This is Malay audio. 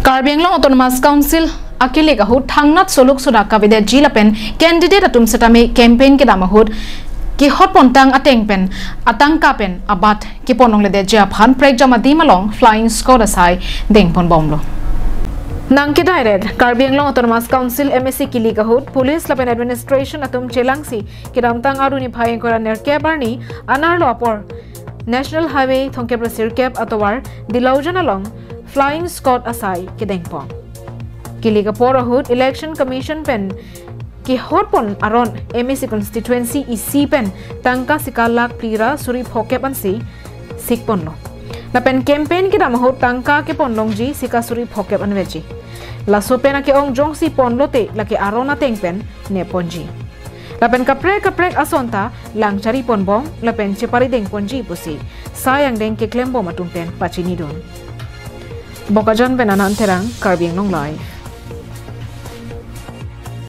Karbianglong Autonomous Council kelik ahut thangnat soluk soda kabide jilapen candidate atum setame campaign ke damahut ki hot pontang ateng pen atangka pen abat ki ponong lede je aphan prek jama dimalong flying squad asai deng ponbomlo nangke direct Karbianglong Autonomous Council MSC kelik ahut police lapen administration atum chelangsi kidamtang aruni bhai kora nerke barni anarlo apor National Highway thongke prasir cap atowar dilaujan along flying squad asai ke dengpong kelik apor ahut election commission pen ki hotpon aron MSC constituency isi pen tangka sikalak plira suri phokep ansi sikponlo lapen campaign ki damahut tangka ke ponlongji sika suri phokep anveji la sopena ke ong jongsi ponlote lake arona tengpen ne ponji lapen kaprek asonta lang chari ponbong lapen chepari deng ponji pusi sayang deng ke klembo matumpen pachini don Bokajan penanan terang Karbianglong live.